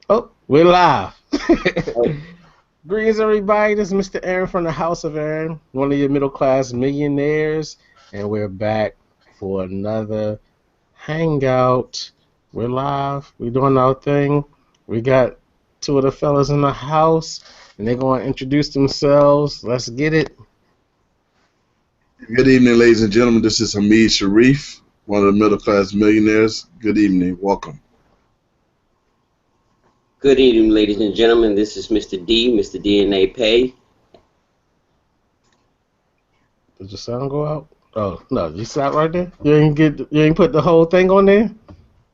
Oh, we're live. Greetings, everybody. This is Mr. Aaron from the House of Aaron, one of your middle class millionaires, and we're back for another hangout. We're live. We're doing our thing. We got two of the fellas in the house, and they're going to introduce themselves. Let's get it. Good evening, ladies and gentlemen. This is Hamid Sharif, one of the middle class millionaires. Good evening. Welcome. Good evening, ladies and gentlemen. This is Mr. D, Mr. DNA Pay. Did your sound go out? Oh no, you sat right there. You ain't put the whole thing on there.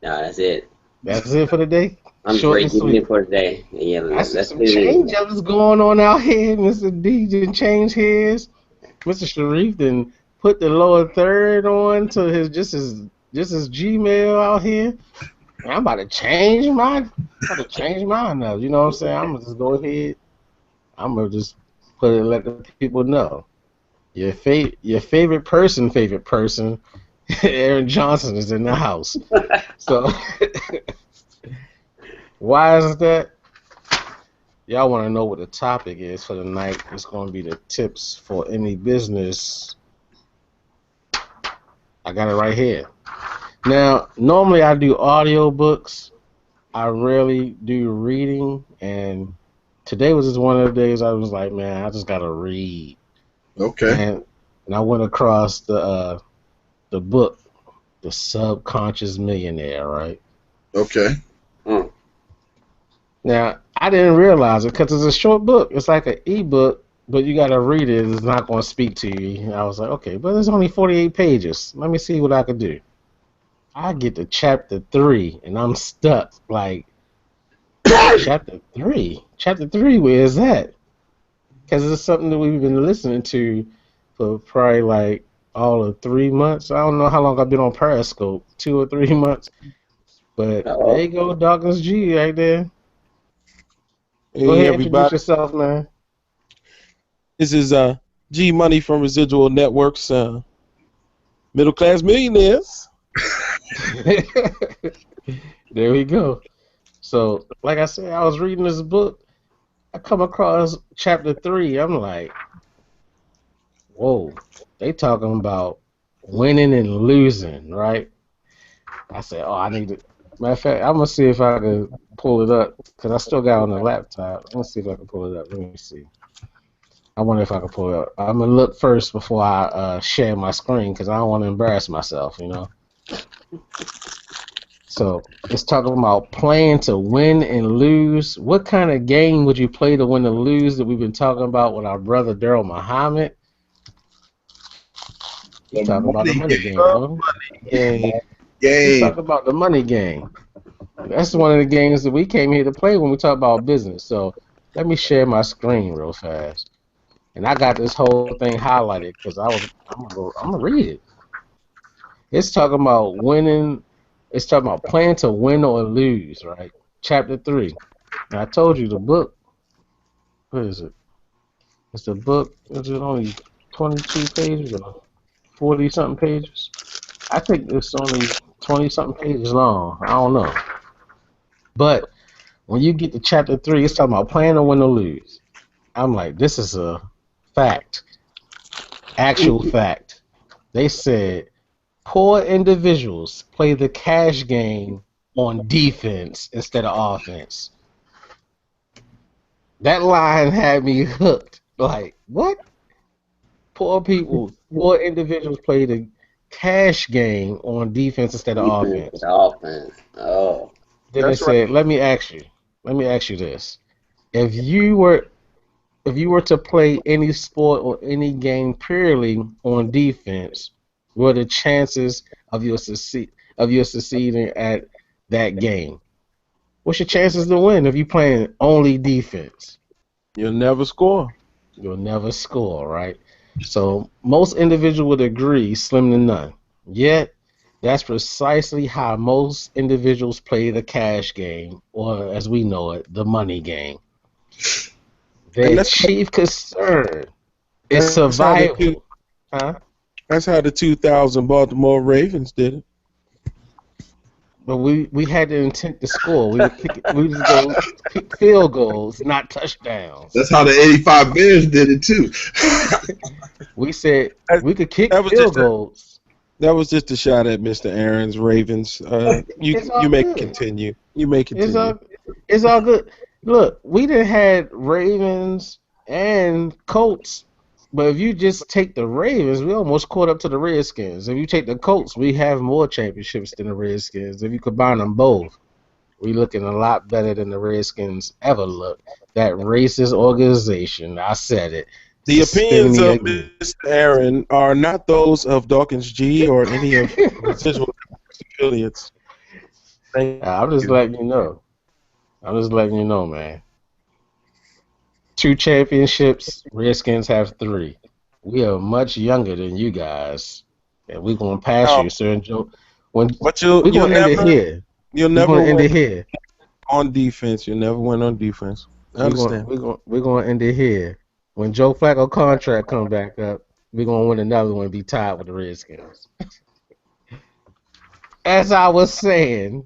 No, that's it. That's it for the day. I'm Short and breaking sweet. it for today. Yeah, I see let's some do change it. ups going on out here. Mr. D didn't change his. Mr. Sharif didn't put the lower third on to his just his Gmail out here. And I'm about to change mine. Now. You know what I'm saying? I'm gonna just go ahead. I'm gonna just put it and let the people know. Your favorite person, Aaron Johnson is in the house. So why is that? Y'all want to know what the topic is for the night? It's going to be the tips for any business. I got it right here. Now, normally I do audiobooks. I rarely do reading, and today was just one of the days I was like, man, I just got to read. Okay. And I went across the book, The Subconscious Millionaire, right? Okay. Now, I didn't realize it because it's a short book. It's like an ebook, but you got to read it. It's not going to speak to you. And I was like, okay, but it's only 48 pages. Let me see what I can do. I get to chapter 3, and I'm stuck. Like, chapter 3? Chapter 3, where is that? Because it's something that we've been listening to for probably like all of 3 months. I don't know how long I've been on Periscope, 2 or 3 months. But there you go, Dawkins G right there. Hey, Go ahead, everybody. introduce yourself, man. This is G Money from Residual Networks, Middle Class Millionaires. There we go. So, like I said, I was reading this book. I come across chapter 3. I'm like, whoa, they talking about winning and losing, right? I said, oh, I need to. Matter of fact, I'm gonna see if I can pull it up because I still got it on the laptop. Let's see if I can pull it up. Let me see. I wonder if I can pull it up. I'm gonna look first before I share my screen because I don't want to embarrass myself, you know. So it's talking about playing to win and lose. What kind of game would you play to win and lose that we've been talking about with our brother Daryl Muhammad? He's talking about the money game, bro. He's talking about the money game. That's one of the games that we came here to play when we talk about business. So let me share my screen real fast. And I got this whole thing highlighted because I'm gonna read it. It's talking about winning. It's talking about playing to win or lose, right? Chapter 3. And I told you the book. What is it? It's the book. Is it only 22 pages or 40 something pages? I think it's only 20 something pages long. I don't know. But when you get to chapter 3, it's talking about playing to win or lose. I'm like, this is a fact. Actual fact. They said poor individuals play the cash game on defense instead of offense. That line had me hooked. Like, what? Poor individuals play the cash game on defense instead of offense. Offense. Oh. Then they said, let me ask you this. If you were to play any sport or any game purely on defense, what are the chances of your succeeding at that game? What's your chances to win if you're playing only defense? You'll never score. You'll never score, right? So most individuals would agree, slim to none. Yet, that's precisely how most individuals play the cash game, or as we know it, the money game. Their chief concern is survival. That's how the 2000 Baltimore Ravens did it. But we had the intent to score. We was going to kick field goals, not touchdowns. That's how the '85 Bears did it too. We said That, we could kick that was field just goals. that was just a shot at Mr. Aaron's Ravens. It's You all may good. continue. You may It's continue. all it's all good. Look, we done had Ravens and Colts, but if you just take the Ravens, we almost caught up to the Redskins. If you take the Colts, we have more championships than the Redskins. If you combine them both, we looking a lot better than the Redskins ever looked. That racist organization, I said it. The Suspend opinions me of again. Mr. Aaron are not those of Dawkins G or any of residual affiliates. Thank I'm just you. letting you know. I'm just letting you know, man. 2 championships, Redskins have 3. We are much younger than you guys, and we're gonna pass No, you, sir. And Joe, when but we're gonna end it here. you'll We're never gonna end win it here. on defense. You'll never win on defense. I understand. We're gonna end it here. When Joe Flacco contract come back up, we're gonna win another one and be tied with the Redskins. As I was saying,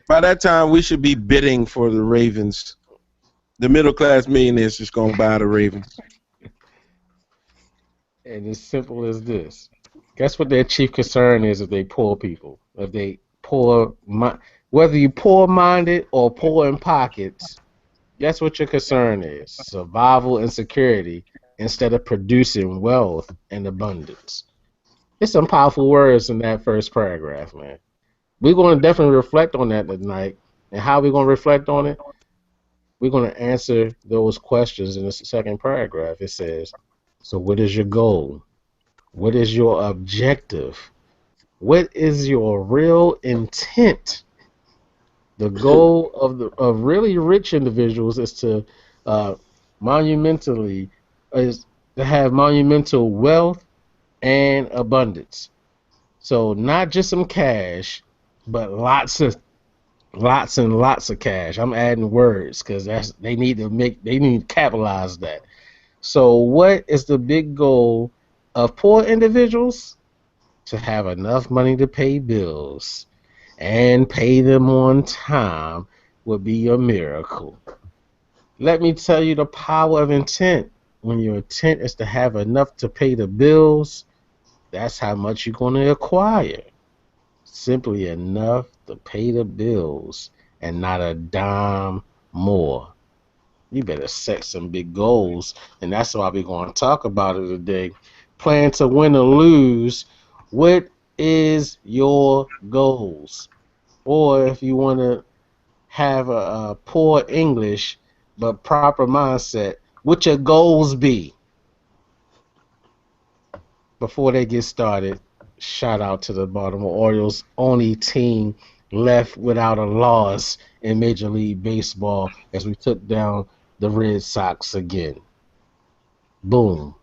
By that time, we should be bidding for the Ravens. The middle class millionaires just gonna buy the Ravens. and it's simple as this. Guess what their chief concern is if they poor people? If they whether you poor minded or poor in pockets, guess what your concern is? Survival and security instead of producing wealth and abundance. It's some powerful words in that first paragraph, man. We're going to definitely reflect on that tonight. And how we're going to reflect on it? We're going to answer those questions in the second paragraph. It says, so what is your goal? What is your objective? What is your real intent? The goal of really rich individuals is to uh, monumentally is to have monumental wealth and abundance. So not just some cash, but lots and lots of cash. I'm adding words because they need to capitalize that. So what is the big goal of poor individuals? To have enough money to pay bills and pay them on time would be a miracle. Let me tell you the power of intent. When your intent is to have enough to pay the bills, that's how much you're going to acquire. Simply enough to pay the bills and not a dime more. You better set some big goals, and that's why we're going to talk about it today. Plan to win or lose. What is your goals? Or if you want to have a poor English but proper mindset, what your goals be? Before they get started, shout out to the Baltimore Orioles, only team left without a loss in Major League Baseball as we took down the Red Sox again. Boom.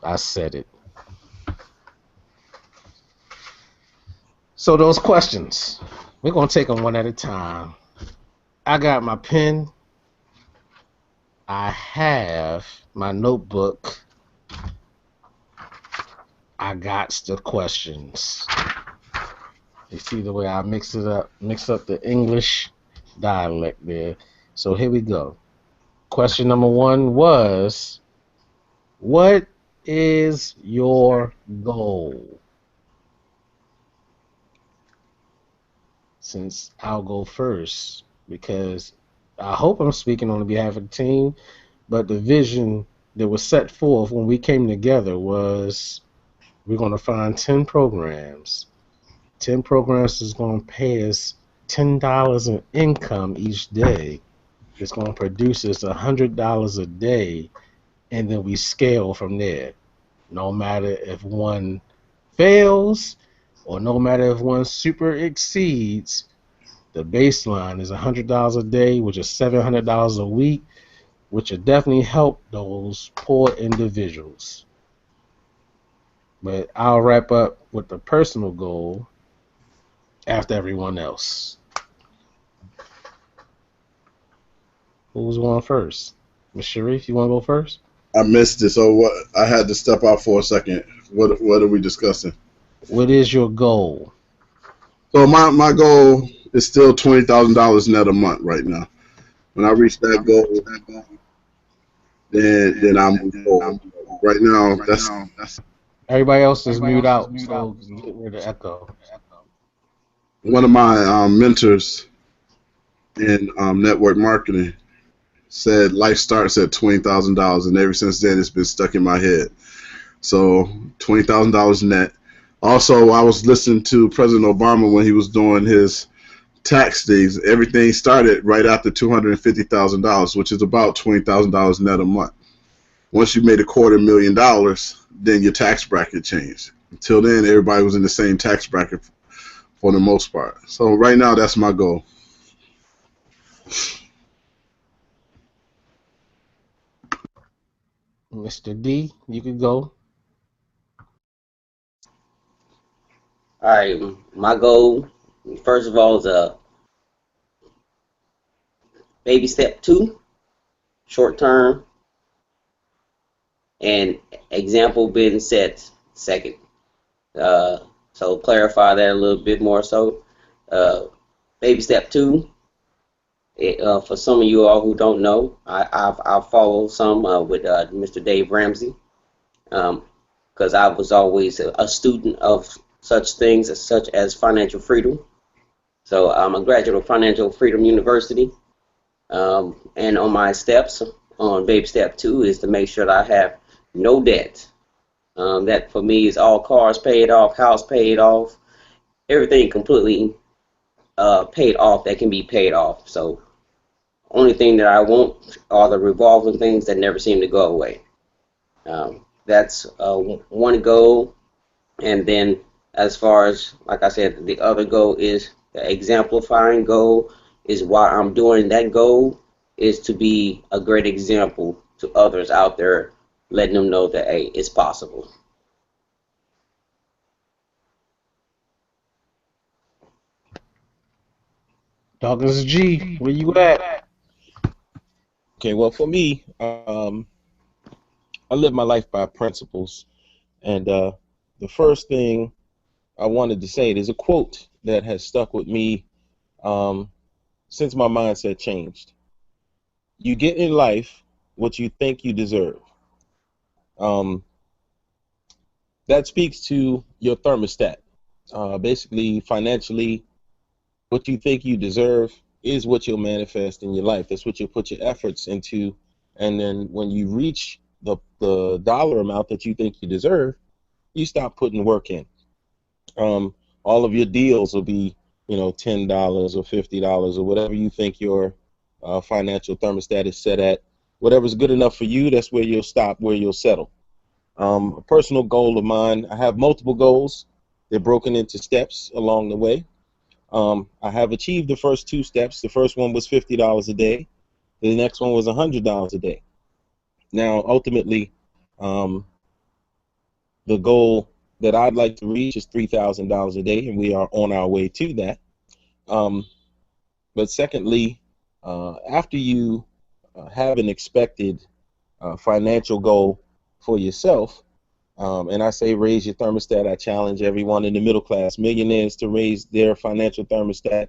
I said it. So those questions, we're going to take them one at a time. I got my pen. I have my notebook. I got the questions. You see the way I mix up the English dialect there. So here we go. Question number 1 was, what is your goal? Since I'll go first, because I hope I'm speaking on behalf of the team, but the vision that was set forth when we came together was we're going to find 10 programs. 10 programs is going to pay us $10 in income each day. It's going to produce us $100 a day, and then we scale from there. No matter if one fails or no matter if one super exceeds, the baseline is $100 a day, which is $700 a week, which will definitely help those poor individuals. But I'll wrap up with the personal goal after everyone else. Who's going first? Ms. Sharif, you want to go first? I missed it, so what? I had to step out for a second. What are we discussing? What is your goal? So my goal is still $20,000 net a month right now. When I reach that goal, then I move forward. Right now, that's Everybody else is mute out, so get rid of the echo. one of my mentors in network marketing said life starts at $20,000, and ever since then it's been stuck in my head. So $20,000 net. Also, I was listening to President Obama when he was doing his tax things. Everything started right after $250,000, which is about $20,000 net a month. Once you made $250,000, then your tax bracket changed. Until then, everybody was in the same tax bracket for the most part. So right now, that's my goal. Mr. D, you can go. All right, my goal, first of all, is baby step 2, short term, and example being set second. So clarify that a little bit more. So, baby step 2. For some of you all who don't know, I've followed some with Mr. Dave Ramsey, because I was always a student of such things such as financial freedom. So I'm a graduate of Financial Freedom University, and on my steps on baby step 2 is to make sure that I have no debt. That for me is all cars paid off, house paid off, everything completely paid off that can be paid off. So only thing that I want are the revolving things that never seem to go away. That's one goal. And then as far as, like I said, the other goal is the exemplifying goal is why I'm doing that goal is to be a great example to others out there, letting them know that, hey, it's possible. Dawkins G, where you at? Okay, well, for me, I live my life by principles, and the first thing I wanted to say, there's a quote that has stuck with me um, since my mindset changed. You get in life what you think you deserve. Um, that speaks to your thermostat. Basically, financially, what you think you deserve is what you'll manifest in your life. That's what you'll put your efforts into. And then when you reach the dollar amount that you think you deserve, you stop putting work in. All of your deals will be, $10 or $50 or whatever you think your financial thermostat is set at. Whatever's good enough for you, that's where you'll stop, where you'll settle. A personal goal of mine, I have multiple goals. They're broken into steps along the way. I have achieved the first 2 steps. The first one was $50 a day. The next one was $100 a day. Now, ultimately, um, the goal that I'd like to reach is $3,000 a day, and we are on our way to that. But secondly, after you have an expected financial goal for yourself, and I say raise your thermostat, I challenge everyone in the middle class millionaires to raise their financial thermostat.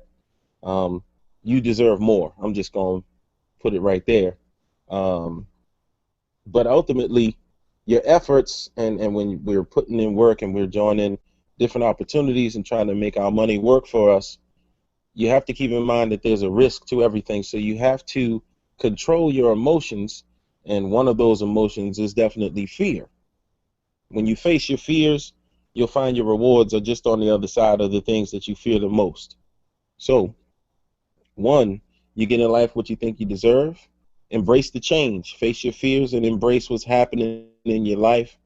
You deserve more. I'm just going to put it right there. But ultimately, your efforts and when we're putting in work and we're joining different opportunities and trying to make our money work for us, you have to keep in mind that there's a risk to everything. So you have to control your emotions, and one of those emotions is definitely fear. When you face your fears, you'll find your rewards are just on the other side of the things that you fear the most. So, one, you get in life what you think you deserve. Embrace the change. Face your fears and embrace what's happening in your life.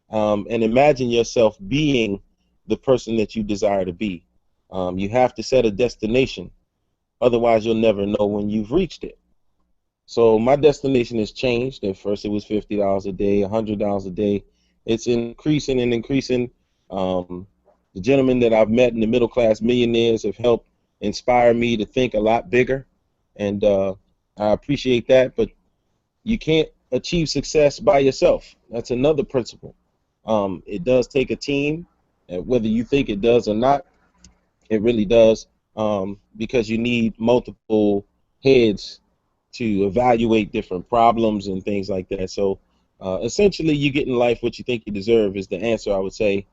And imagine yourself being the person that you desire to be. You have to set a destination. Otherwise, you'll never know when you've reached it. So my destination has changed. At first, it was $50 a day, $100 a day. It's increasing and increasing. The gentlemen that I've met in the middle class millionaires have helped inspire me to think a lot bigger, and I appreciate that. But you can't achieve success by yourself. That's another principle. It does take a team, whether you think it does or not. It really does, because you need multiple heads to evaluate different problems and things like that. So essentially, you get in life what you think you deserve is the answer, I would say.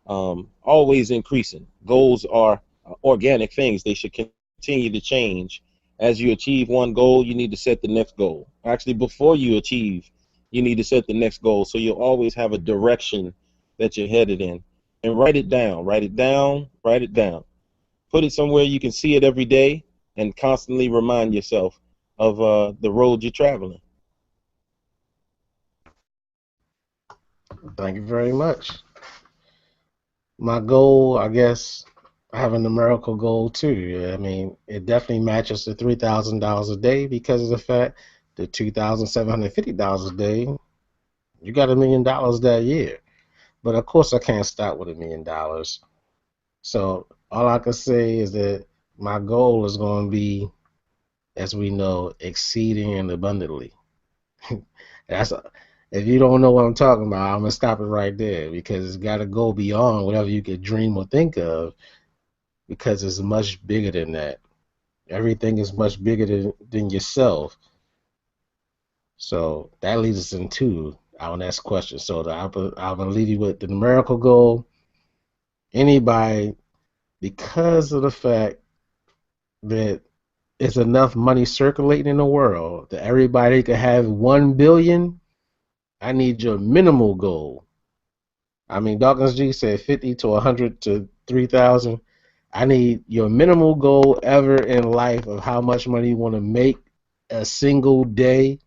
Always increasing. Goals are organic things. They should continue to change. As you achieve one goal, you need to set the next goal. Actually, before you achieve, you need to set the next goal. So you'll always have a direction that you're headed in. And write it down. Write it down. Write it down. Put it somewhere you can see it every day and constantly remind yourself of the road you're traveling. Thank you very much. My goal, I guess, I have a numerical goal too. I mean, it definitely matches the $3,000 a day because of the fact that $2,750 a day, you got $1 million that year. But of course, I can't start with $1 million. So all I can say is that my goal is going to be, as we know, exceeding and abundantly. That's if you don't know what I'm talking about, I'm gonna stop it right there because it's got to go beyond whatever you could dream or think of because it's much bigger than that. Everything is much bigger than yourself. So that leads us into our next question. So I'm gonna leave you with the numerical goal. Anybody, because of the fact that it's enough money circulating in the world that everybody could have 1 billion, I need your minimal goal. I mean, Dawkins G said 50 to 100 to 3,000. I need your minimal goal ever in life of how much money you want to make a single day.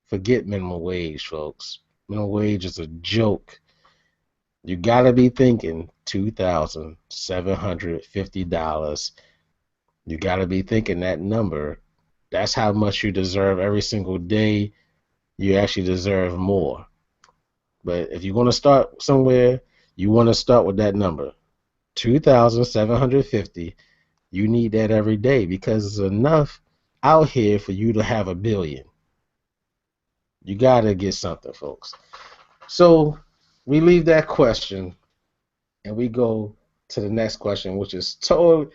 Forget minimum wage, folks. Minimum wage is a joke. You got to be thinking $2,750. You got to be thinking that number. That's how much you deserve every single day. You actually deserve more. But if you're going to start somewhere, you want to start with that number, 2,750. You need that every day because it's enough out here for you to have 1 billion. You got to get something, folks. So we leave that question and we go to the next question, which is totally,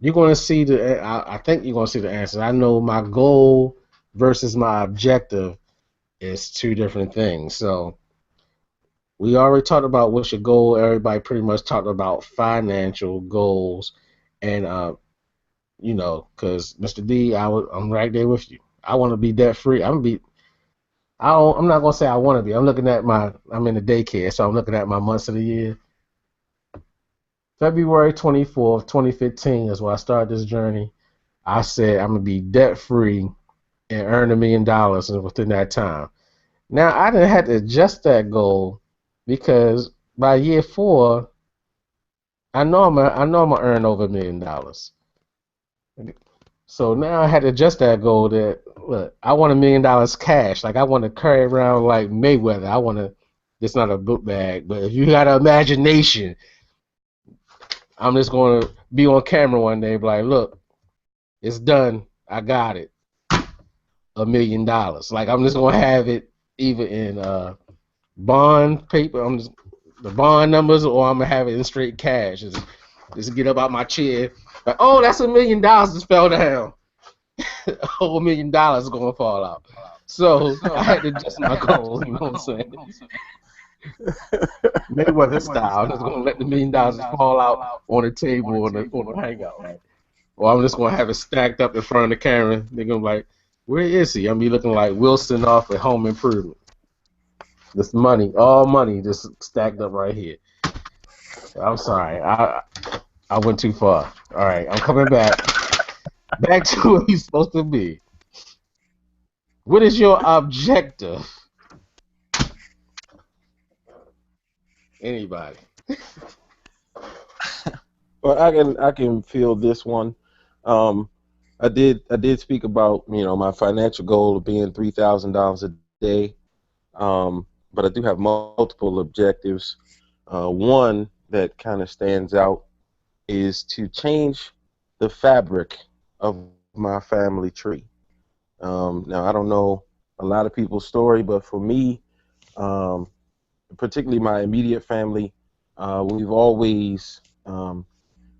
you're going to see I think you're going to see the answer. I know my goal versus my objective is two different things. So we already talked about what's your goal. Everybody pretty much talked about financial goals, and because Mr. D, I'm right there with you. I want to be debt free. I'm not gonna say I want to be. I'm in the daycare, so I'm looking at my months of the year. February 24th, 2015 is when I started this journey. I said I'm gonna be debt free and earn $1 million within that time. Now I didn't have to adjust that goal because by year 4, I know I'm gonna earn over $1 million. So now I had to adjust that goal that look, I want $1 million cash. Like I want to carry around like Mayweather. I want to. It's not a book bag, but if you got an imagination, I'm just gonna be on camera one day, be like, look, it's done. I got it. $1 million. Like I'm just gonna have it either in bond paper. The bond numbers, or I'm gonna have it in straight cash. Just get up out my chair. Like, oh, that's $1 million just fell down. Whole $1 million is gonna fall out. So I had to adjust my goal. You know what I'm saying? Mayweather style. I'm just gonna let the $1 million just fall out on the table on the hangout. Right? Or I'm just gonna have it stacked up in front of the camera. They're gonna be like, where is he? I'm be looking like Wilson off at Home Improvement. This money, all money, just stacked up right here. I'm sorry, I went too far. All right, I'm coming back. Back to where he's supposed to be. What is your objective? Anybody? Well, I can feel this one. I did speak about my financial goal of being $3,000 a day, but I do have multiple objectives. One that kind of stands out is to change the fabric of my family tree. Now I don't know a lot of people's story, but for me, particularly my immediate family, we've always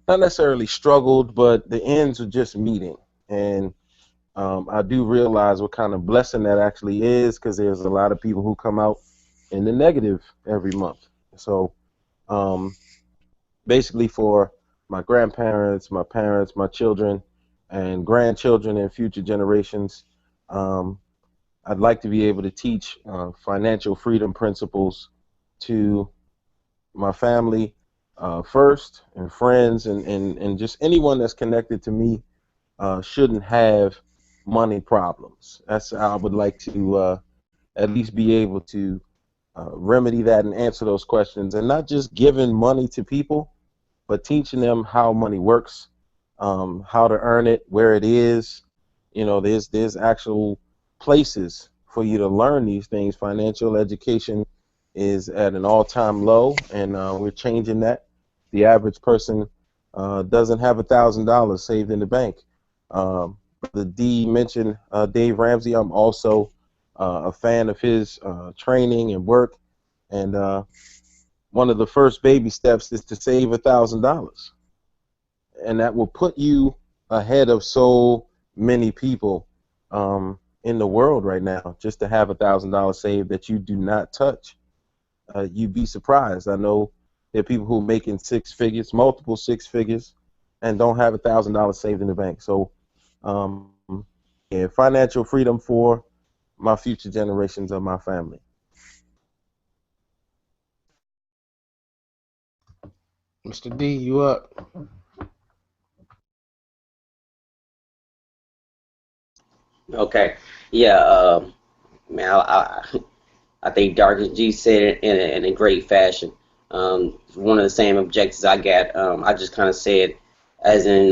not necessarily struggled, but the ends are just meeting. And I do realize what kind of blessing that actually is, because there's a lot of people who come out in the negative every month. So um, basically, for my grandparents, my parents, my children, and grandchildren and future generations, um, I'd like to be able to teach financial freedom principles to my family first, and friends, and just anyone that's connected to me shouldn't have money problems. That's how I would like to at least be able to remedy that and answer those questions, and not just giving money to people, but teaching them how money works, how to earn it, where it is. You know, there's actual places for you to learn these things. Financial education is at an all-time low, and we're changing that. The average person doesn't have $1,000 saved in the bank. Brother D mentioned Dave Ramsey. I'm also a fan of his training and work, and one of the first baby steps is to save $1,000, and that will put you ahead of so many people in the world right now. Just to have $1,000 saved that you do not touch, you'd be surprised. I know there are people who are making six figures, multiple six figures, and don't have $1,000 saved in the bank. So, yeah, financial freedom for my future generations of my family. Mr. D, you up? Okay. Yeah. Man, I think Darkest G said it in a great fashion. One of the same objectives I got. I just kind of said, as in,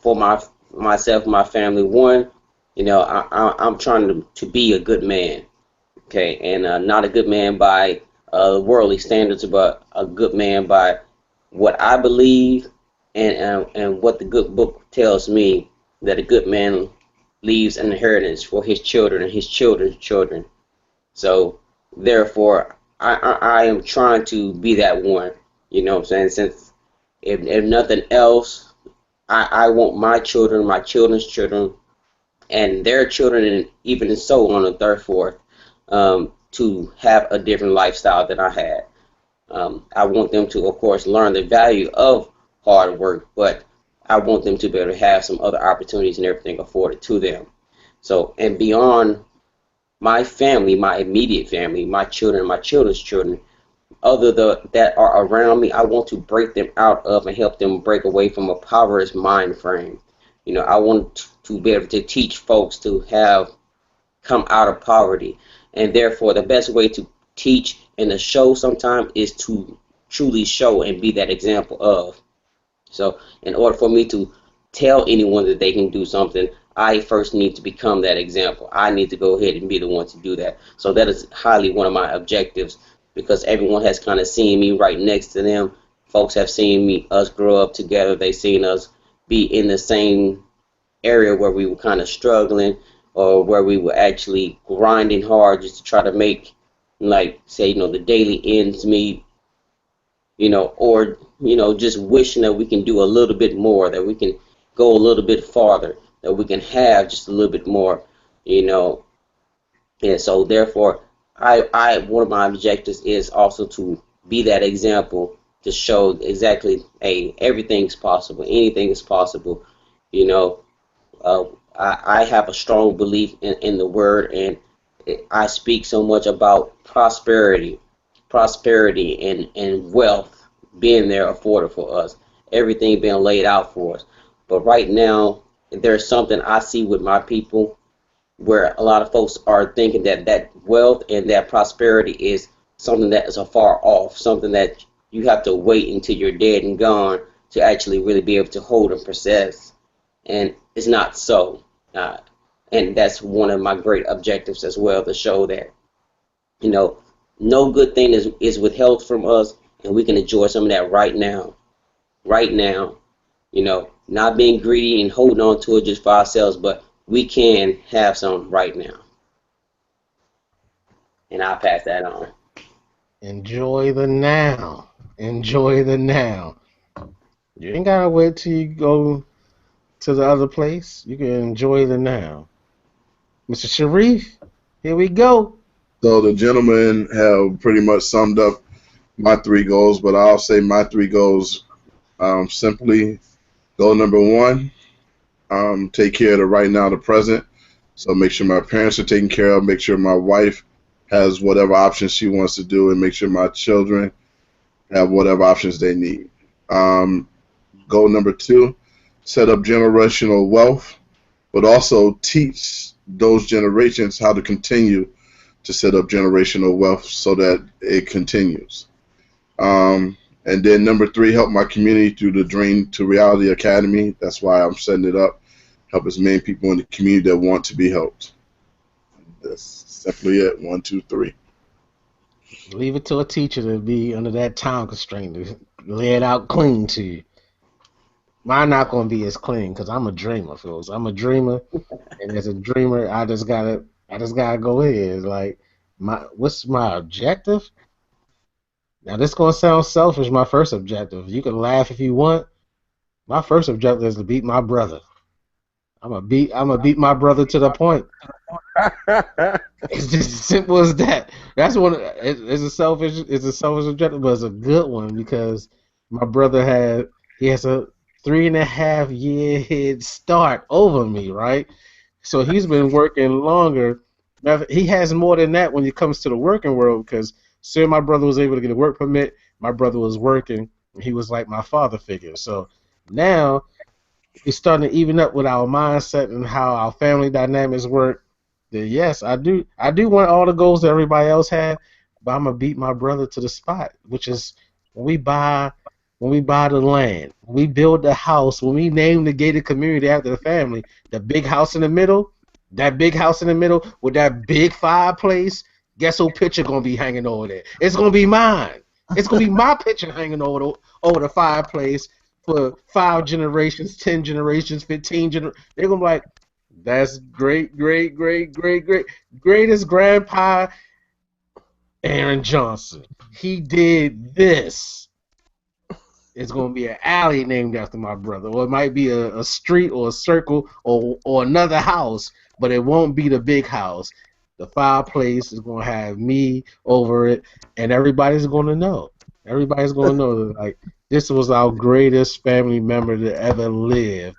for myself, my family. One, I'm trying to be a good man. Okay, and not a good man by worldly standards, but a good man by what I believe, and what the good book tells me, that a good man leaves an inheritance for his children and his children's children. So therefore, I am trying to be that one. You know what I'm saying? Since if nothing else, I want my children, my children's children, and their children, and even so on and third forth, to have a different lifestyle than I had. I want them to, of course, learn the value of hard work, but I want them to be able to have some other opportunities and everything afforded to them. So, and beyond my family, my immediate family, my children, my children's children, that are around me, I want to break them out of and help them break away from a poverty mind frame. I want to be able to teach folks to have come out of poverty, and therefore the best way to teach and to show sometimes is to truly show and be that example of. So in order for me to tell anyone that they can do something, I first need to become that example. I need to go ahead and be the one to do that. So that is highly one of my objectives, because everyone has kind of seen me right next to them. Folks have seen us grow up together. They've seen us be in the same area where we were kind of struggling, or where we were actually grinding hard just to try to make, like, say, the daily ends meet, or, just wishing that we can do a little bit more, that we can go a little bit farther, that we can have just a little bit more, you know. And so therefore, one of my objectives is also to be that example, to show exactly, hey, everything's possible, anything is possible, you know. I have a strong belief in the word, and I speak so much about prosperity and wealth being there afforded for us, everything being laid out for us. But right now, there's something I see with my people, where a lot of folks are thinking that wealth and that prosperity is something that is afar off, something that you have to wait until you're dead and gone to actually really be able to hold and possess. And it's not so. Uh, and that's one of my great objectives as well, to show that, you know, no good thing is withheld from us, and we can enjoy some of that right now. Right now, not being greedy and holding on to it just for ourselves, but we can have some right now. And I'll pass that on. Enjoy the now. Enjoy the now. You ain't gotta wait till you go to the other place. You can enjoy the now. Mr. Sharif, here we go. So the gentlemen have pretty much summed up my three goals, but I'll say my three goals simply. Goal number one, take care of the right now, the present. So make sure my parents are taken care of, make sure my wife has whatever options she wants to do, and make sure my children have whatever options they need. Goal number two, set up generational wealth, but also teach those generations how to continue to set up generational wealth so that it continues. And then number three, help my community through the Dream to Reality Academy. That's why I'm setting it up. Help as many people in the community that want to be helped. That's simply it. 1, 2, 3. Leave it to a teacher to be under that time constraint to lay it out clean to you. Mine not gonna be as clean because I'm a dreamer, folks. I'm a dreamer, and as a dreamer, I just gotta go ahead. Like, what's my objective? Now this gonna sound selfish. My first objective. You can laugh if you want. My first objective is to beat my brother. I'm gonna beat my brother to the point. It's just as simple as that. That's one. It's a selfish objective, but it's a good one because my brother has a 3.5 year head start over me, right? So he's been working longer. Now, he has more than that when it comes to the working world because soon my brother was able to get a work permit. My brother was working. He was like my father figure. So now it's starting to even up with our mindset and how our family dynamics work. That yes, I do want all the goals that everybody else had, but I'm gonna beat my brother to the spot, which is when we buy the land, when we build the house, when we name the gated community after the family, the big house in the middle, that big house in the middle with that big fireplace, guess who picture gonna be hanging over there? It's gonna be mine. It's gonna be my picture hanging over the fireplace for 5 generations, 10 generations, 15 generations. They're gonna be like, that's greatest grandpa Aaron Johnson. He did this. It's gonna be an alley named after my brother, or it might be a street or a circle or another house, but it won't be the big house. The fireplace is gonna have me over it, and everybody's gonna know. Everybody's gonna know that, like, this was our greatest family member that ever lived.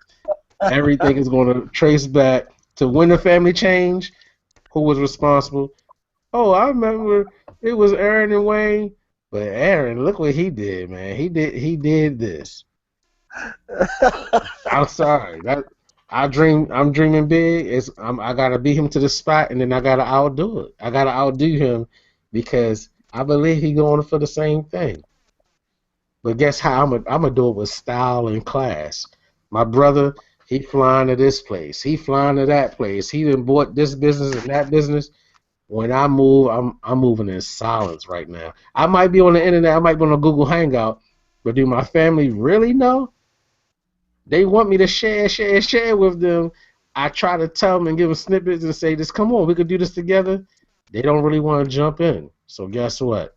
Everything is gonna trace back to when the family changed. Who was responsible? Oh, I remember it was Aaron and Wayne. But Aaron, look what he did, man. He did this. I'm sorry. I'm dreaming big. I gotta beat him to the spot, and then I gotta outdo it. I gotta outdo him because I believe he's going for the same thing. But guess how? I'm gonna do it with style and class. My brother, he flying to this place. He flying to that place. He done bought this business and that business. When I move, I'm moving in silence right now. I might be on the internet, I might be on a Google Hangout, but do my family really know? They want me to share with them. I try to tell them and give them snippets and say, "Just come on, we could do this together." They don't really want to jump in. So guess what?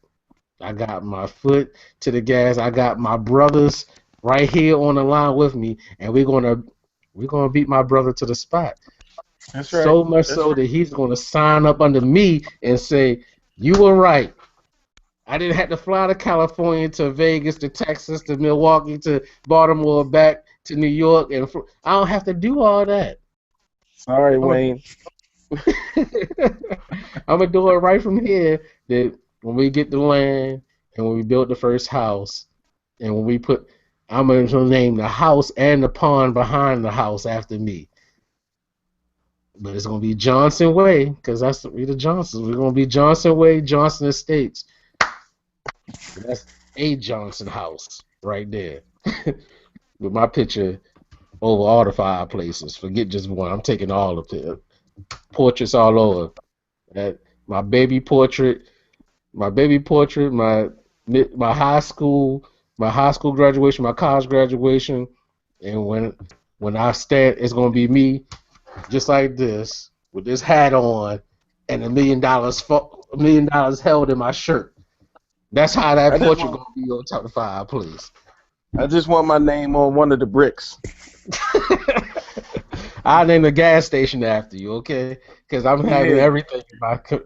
I got my foot to the gas. I got my brothers right here on the line with me, and we're gonna beat my brother to the spot. That's right. So much so that he's going to sign up under me and say, "You were right. I didn't have to fly to California, to Vegas, to Texas, to Milwaukee, to Baltimore, back to New York, and I don't have to do all that." Sorry, Wayne. I'm gonna do it right from here. That when we get the land and when we build the first house, and when I'm gonna name the house and the pond behind the house after me. But it's gonna be Johnson Way, because we the Johnsons. We're gonna be Johnson Way, Johnson Estates. That's a Johnson house right there, with my picture over all the fireplaces. Forget just one. I'm taking all of the portraits all over. That my baby portrait, my high school, graduation, my college graduation, and when I stand, it's gonna be me, just like this, with this hat on, and $1 million held in my shirt. That's how that portrait gonna be on top of the fireplace. I just want my name on one of the bricks. I'll name the gas station after you, okay? Because I'm having everything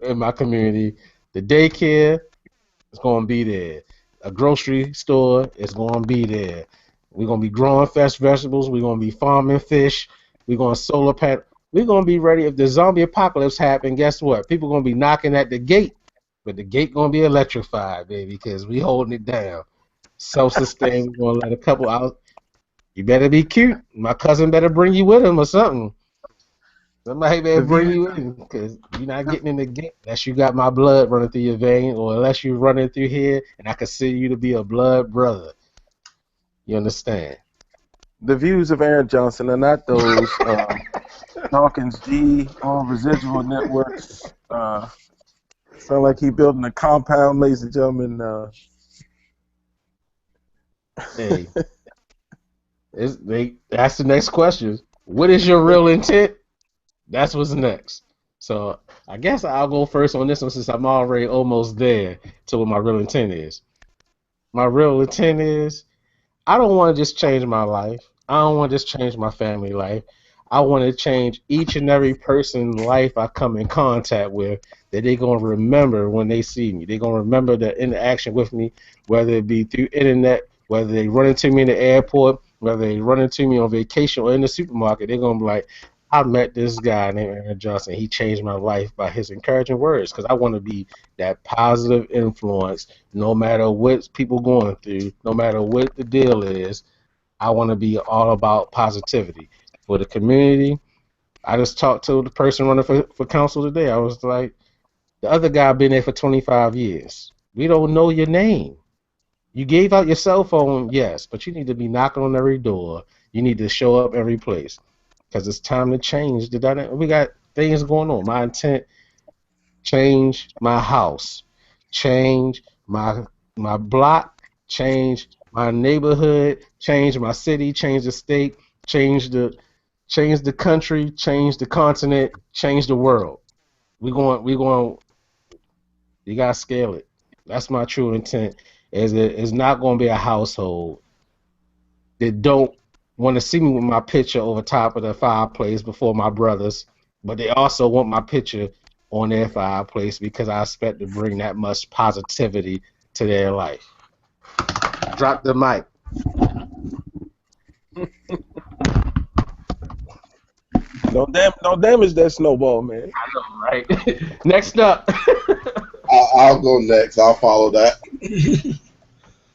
in my community. The daycare is going to be there. A grocery store is going to be there. We're going to be growing fresh vegetables. We're going to be farming fish. We're going to solar panel. We're going to be ready. If the zombie apocalypse happens, guess what? People are going to be knocking at the gate, but the gate going to be electrified, baby, because we holding it down. Self-sustained. We're going to let a couple out. You better be cute. My cousin better bring you with him or something. Somebody better bring you in because you're not getting in the gate unless you got my blood running through your vein or unless you're running through here and I consider you to be a blood brother. You understand? The views of Aaron Johnson are not those Dawkins G on residual networks. Sound like he building a compound, ladies and gentlemen. Hey, that's the next question. What is your real intent? That's what's next. So I guess I'll go first on this one since I'm already almost there to what my real intent is. My real intent is I don't want to just change my life. I don't want to just change my family life. I want to change each and every person's life I come in contact with that they're going to remember when they see me. They're going to remember the interaction with me, whether it be through internet, whether they run into me in the airport, whether they run into me on vacation or in the supermarket. They're going to be like, I met this guy named Aaron Johnson. He changed my life by his encouraging words because I want to be that positive influence no matter what people going through, no matter what the deal is. I want to be all about positivity. For the community, I just talked to the person running for council today. I was like, the other guy been there for 25 years. We don't know your name. You gave out your cell phone, yes, but you need to be knocking on every door. You need to show up every place because it's time to change. We got things going on. My intent, change my house, change my block, change my neighborhood, change my city, change the state, change the country, change the continent, change the world. You gotta scale it. That's my true intent. It's not gonna be a household that don't want to see me with my picture over top of the fireplace before my brothers, but they also want my picture on their fireplace because I expect to bring that much positivity to their life. Drop the mic. Don't damage that snowball, man. I know, right? Next up. I'll go next. I'll follow that.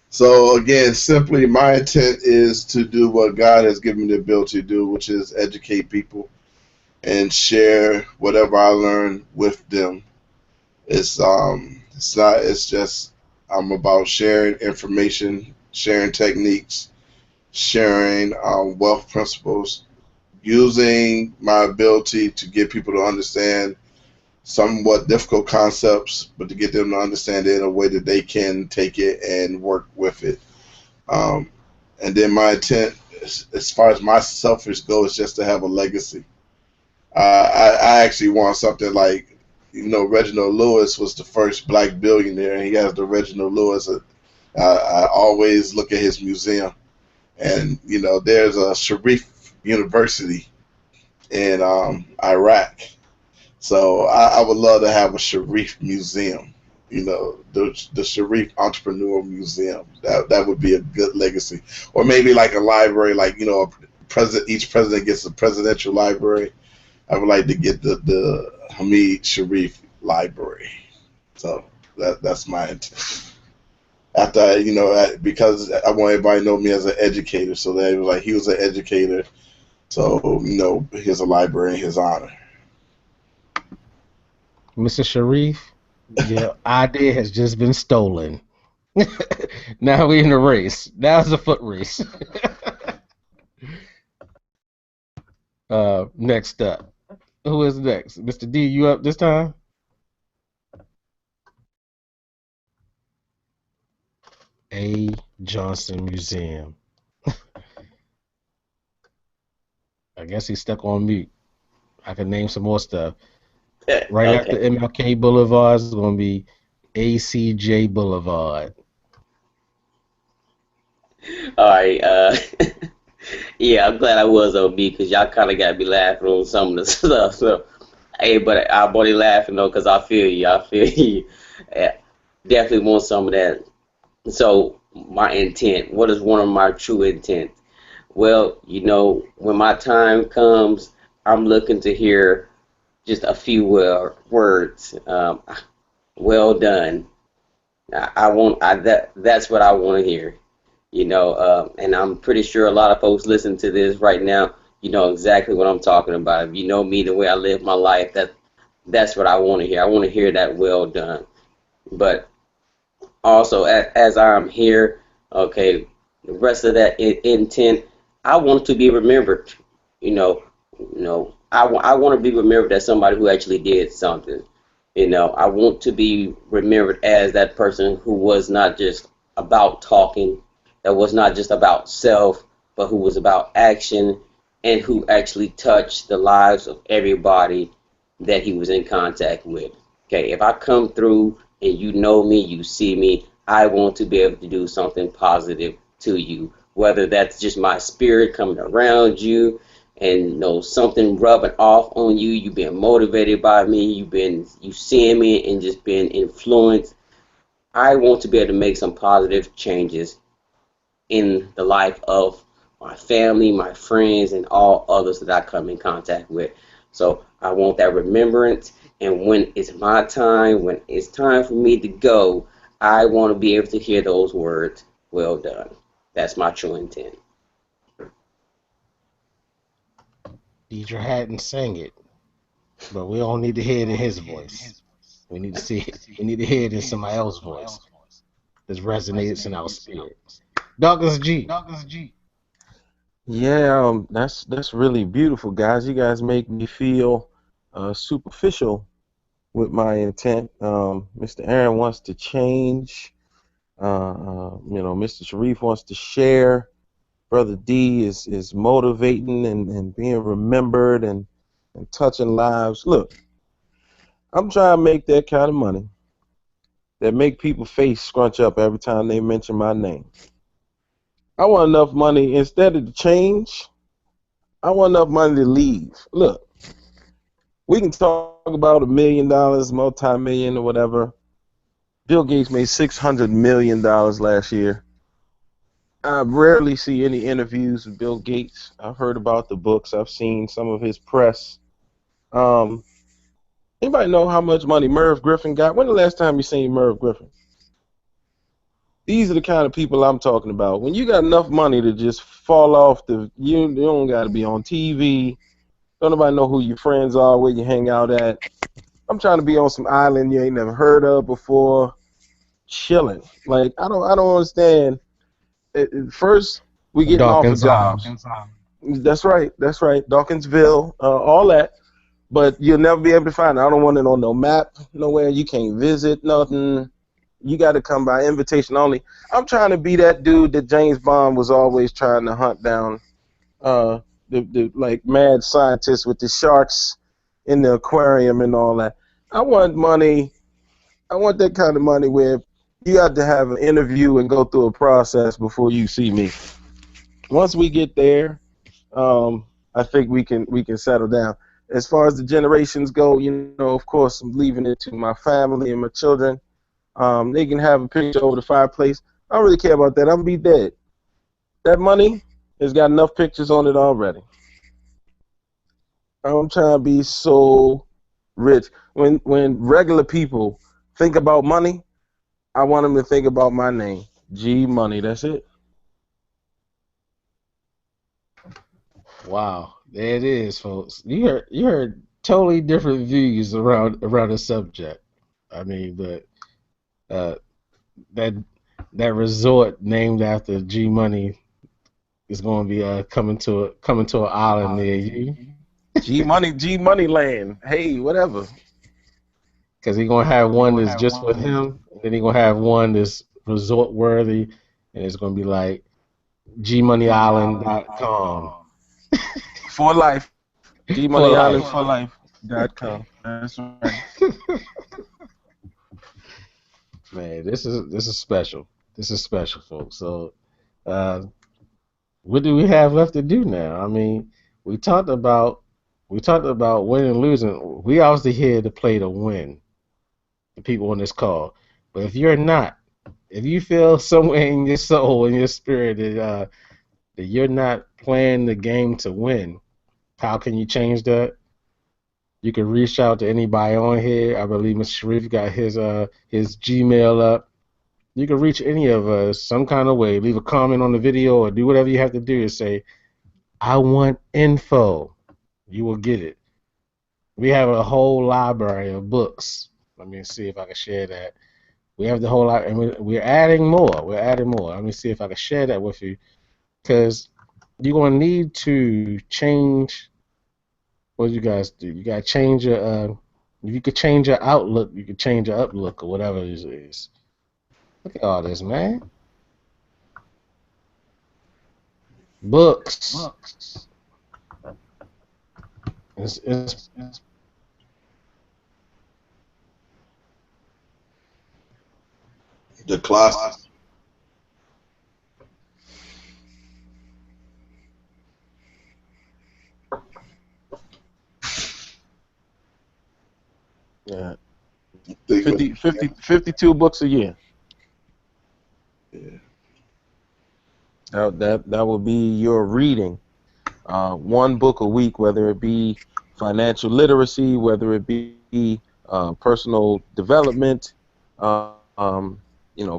So again, simply my intent is to do what God has given me the ability to do, which is educate people and share whatever I learn with them. It's just I'm about sharing information, sharing techniques, sharing wealth principles, using my ability to get people to understand somewhat difficult concepts, but to get them to understand it in a way that they can take it and work with it. And then my intent, as far as my selfish goal, is just to have a legacy. I actually want something like, Reginald Lewis was the first black billionaire, and he has the Reginald Lewis. I always look at his museum, and there's a Sharif University in Iraq. So I would love to have a Sharif museum, the Sharif Entrepreneur Museum. That would be a good legacy. Or maybe like a library, like each president gets a presidential library. I would like to get the Hamid Sharif library. So that's my intent. After because I want everybody to know me as an educator, so they was like he was an educator. So here's a library in his honor. Mr. Sharif, your idea has just been stolen. Now we're in the race. Now it's a foot race. Next up. Who is next? Mr. D, you up this time? A. Johnson Museum. I guess he's stuck on mute. I can name some more stuff. Right Okay. after MLK Boulevard is going to be ACJ Boulevard. All right. Yeah, I'm glad I was on B because y'all kind of got me laughing on some of the stuff. So, hey, but I'm only laughing though because I feel you. I feel you. Yeah, definitely want some of that. So, my intent. What is one of my true intents? Well, when my time comes, I'm looking to hear just a few words. Well done. I want. That's what I want to hear. And I'm pretty sure a lot of folks listen to this right now. You know exactly what I'm talking about. If you know me, the way I live my life, that's what I want to hear. I want to hear that well done. But also, as I'm here, okay, the rest of that intent, I want to be remembered. You know, I want to be remembered as somebody who actually did something. I want to be remembered as that person who was not just about talking, that was not just about self, but who was about action and who actually touched the lives of everybody that he was in contact with. Okay, if I come through and you know me, you see me, I want to be able to do something positive to you, whether that's just my spirit coming around you and something rubbing off on you, you've been motivated by me, you seeing me and just been influenced. I want to be able to make some positive changes in the life of my family, my friends, and all others that I come in contact with. So I want that remembrance. And when it's my time, when it's time for me to go, I want to be able to hear those words, well done. That's my true intent. Deidre hadn't sang it, but we don't need to hear it in his voice. We need to see it. We need to hear it in somebody else's voice that resonates in our spirit. Douglas G. Yeah, that's really beautiful, guys. You guys make me feel superficial with my intent. Mr. Aaron wants to change. Mr. Sharif wants to share. Brother D is motivating and being remembered and touching lives. Look, I'm trying to make that kind of money that make people face scrunch up every time they mention my name. I want enough money instead of to change. I want enough money to leave. Look, we can talk about $1 million, multi-million or whatever. Bill Gates made $600 million last year. I rarely see any interviews with Bill Gates. I've heard about the books. I've seen some of his press. Um, Anybody know how much money Merv Griffin got? When the last time you seen Merv Griffin? These are the kind of people I'm talking about. When you got enough money to just fall off you don't got to be on TV. Don't nobody know who your friends are, where you hang out at. I'm trying to be on some island you ain't never heard of before, chilling. Like I don't understand. First, we getting off of Dawkins jobs. Island. That's right. That's right. Dawkinsville, all that. But you'll never be able to find it. I don't want it on no map nowhere. You can't visit nothing. You got to come by invitation only. I'm trying to be that dude that James Bond was always trying to hunt down. The like mad scientist with the sharks in the aquarium and all that. I want money. I want that kind of money where you have to have an interview and go through a process before you see me. Once we get there, I think we can settle down. As far as the generations go, of course, I'm leaving it to my family and my children. They can have a picture over the fireplace. I don't really care about that. I'm gonna be dead. That money has got enough pictures on it already. I'm trying to be so rich. When regular people think about money, I want them to think about my name, G Money. That's it. Wow, there it is, folks. You heard totally different views around the subject. I mean, but uh, that that resort named after G Money is going to be coming to an island near you G Money Land. Hey, whatever. because he's gonna have one that's just for him, and then he's gonna have one that's resort worthy, and it's gonna be like gmoneyisland.com For life. for life. GMoneyIslandForLife.com. That's right. Man, this is special. This is special, folks. So Uh, what do we have left to do now? I mean, we talked about winning and losing. We obviously here to play to win. The people on this call, but if you're not, if you feel somewhere in your soul, in your spirit that you're not playing the game to win, how can you change that? You can reach out to anybody on here. I believe Mr. Sharif got his Gmail up. You can reach any of us some kind of way. Leave a comment on the video or do whatever you have to do to say, I want info. You will get it. We have a whole library of books. Let me see if I can share that. We have the whole lot, and we're adding more. We're adding more. Let me see if I can share that with you, because you're going to need to change. What you guys do? You got to change your. If you could change your outlook, you could change your uplook or whatever it is. Look at all this, man. Books. It's The class. Yeah. Think 52 books a year. Yeah. That would be your reading. One book a week, whether it be financial literacy, whether it be personal development,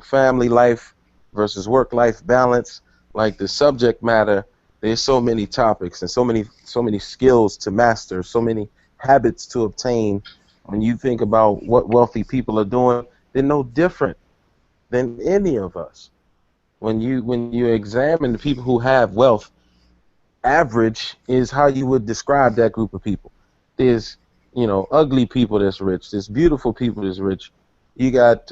family life versus work-life balance. Like the subject matter, there's so many topics and so many skills to master, so many habits to obtain. When you think about what wealthy people are doing, they're no different than any of us. When you examine the people who have wealth, average is how you would describe that group of people. There's, ugly people that's rich. There's beautiful people that's rich. You got,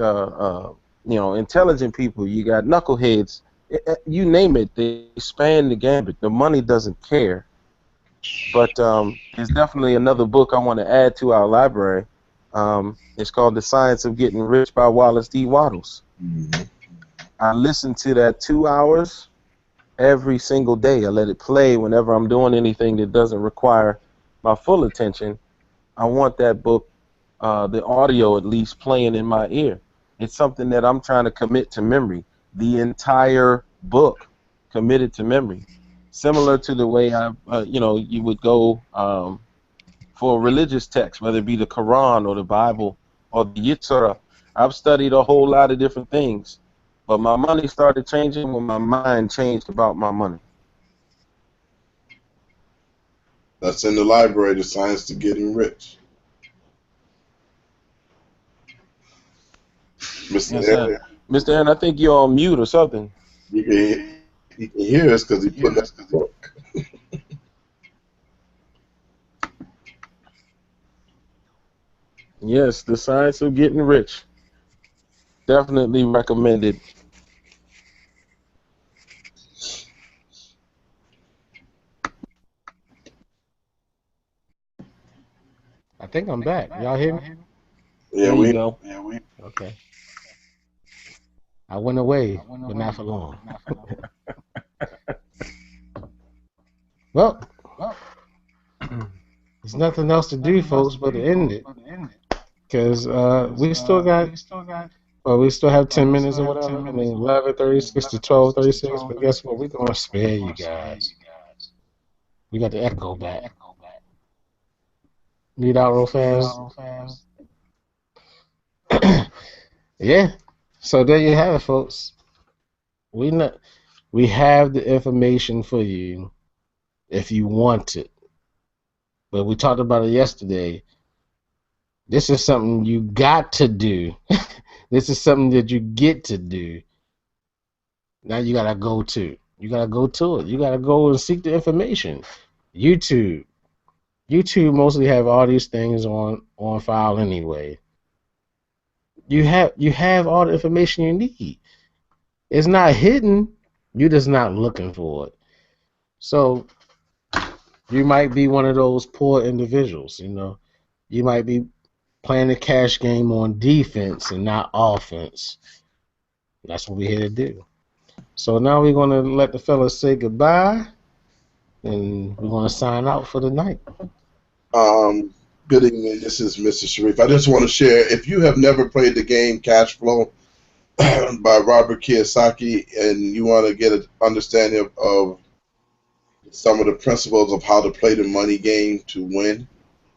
intelligent people. You got knuckleheads. You name it. They span the gambit. The money doesn't care. But there's definitely another book I want to add to our library. It's called The Science of Getting Rich by Wallace D. Wattles. Mm-hmm. I listened to that 2 hours every single day. I let it play whenever I'm doing anything that doesn't require my full attention. I want that book, the audio at least, playing in my ear. It's something that I'm trying to commit to memory. The entire book committed to memory. Similar to the way you would go for a religious text, whether it be the Quran or the Bible or the Yitzhak. I've studied a whole lot of different things, but my money started changing when my mind changed about my money. That's in the library, The Science to Getting Rich. Mr. Yes, Aaron, sir. Mr. Aaron, I think you're on mute or something. you can hear us because he put that in the book. Yes, The Science of Getting Rich. Definitely recommended. I think I'm back. Y'all hear me? Yeah, There you go. Okay. I went away, but not for long. Well, there's nothing else to do, folks, but to end it. Because we still have 10 minutes or whatever. I mean, 11:36 to 12:36. But guess what? We're going to spare you guys. We got the echo back. Need out real fast. Yeah. So there you have it, folks. We have the information for you if you want it. But we talked about it yesterday. This is something you got to do. This is something that you get to do. Now you gotta go to. You gotta go to it. You gotta go and seek the information. YouTube. YouTube mostly have all these things on file anyway. You have all the information you need. It's not hidden. You're just not looking for it. So you might be one of those poor individuals, You might be playing the cash game on defense and not offense. That's what we're here to do. So now we're gonna let the fellas say goodbye, and we're gonna sign out for the night. Good evening. This is Mr. Sharif. I just want to share. If you have never played the game Cash Flow by Robert Kiyosaki, and you want to get an understanding of some of the principles of how to play the money game to win,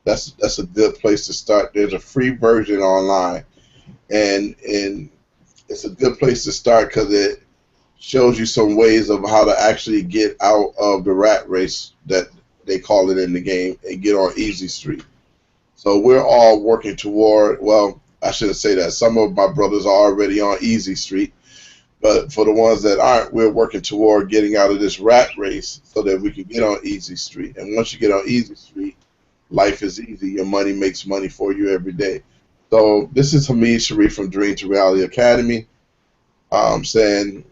that's a good place to start. There's a free version online, and it's a good place to start because it shows you some ways of how to actually get out of the rat race that they call it in the game and get on easy street. So we're all working toward, well, I shouldn't say that. Some of my brothers are already on easy street, but for the ones that aren't, we're working toward getting out of this rat race so that we can get on easy street. And once you get on easy street, life is easy. Your money makes money for you every day. So this is Hamid Sharif from Dream to Reality Academy, saying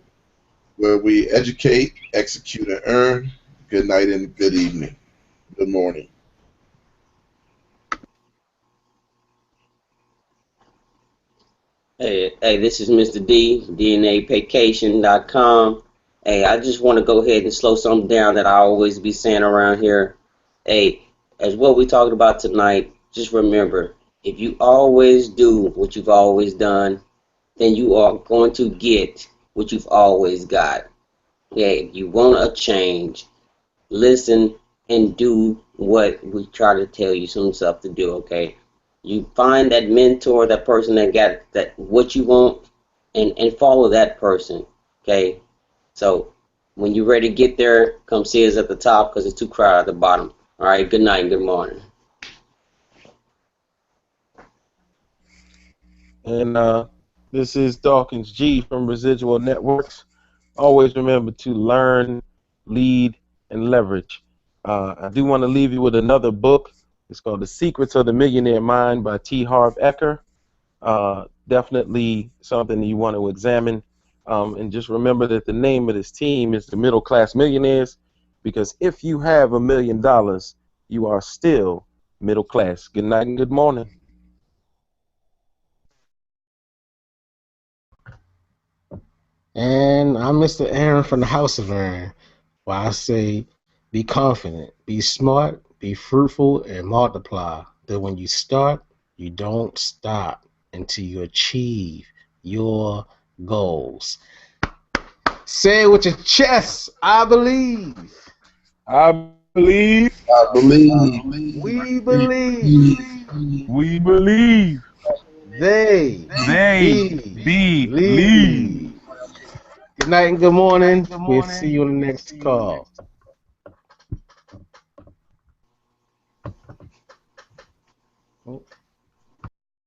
where we educate, execute, and earn. Good night and good evening. Good morning. Hey, this is Mr. D, DNAvacation.com. Hey, I just want to go ahead and slow something down that I always be saying around here. Hey, as what we talked about tonight, just remember, if you always do what you've always done, then you are going to get what you've always got. Yeah, if you want a change, listen and do what we try to tell you some stuff to do, okay? You find that mentor, that person that got that what you want, and follow that person, okay? So when you're ready to get there, come see us at the top because it's too crowded at the bottom. All right, good night and good morning. And this is Dawkins G from Residual Networks. Always remember to learn, lead, and leverage. I do want to leave you with another book. It's called The Secrets of the Millionaire Mind by T. Harv Eker. Definitely something you want to examine. And just remember that the name of this team is the Middle Class Millionaires, because if you have $1 million, you are still middle class. Good night and good morning. And I'm Mr. Aaron from the House of Aaron, where I say, be confident, be smart, be fruitful, and multiply. That when you start, you don't stop until you achieve your goals. Say it with your chest. I believe. I believe. I believe. We believe. We believe. They Believe. believe. Good night and good morning. We'll see you on the next call. Oh.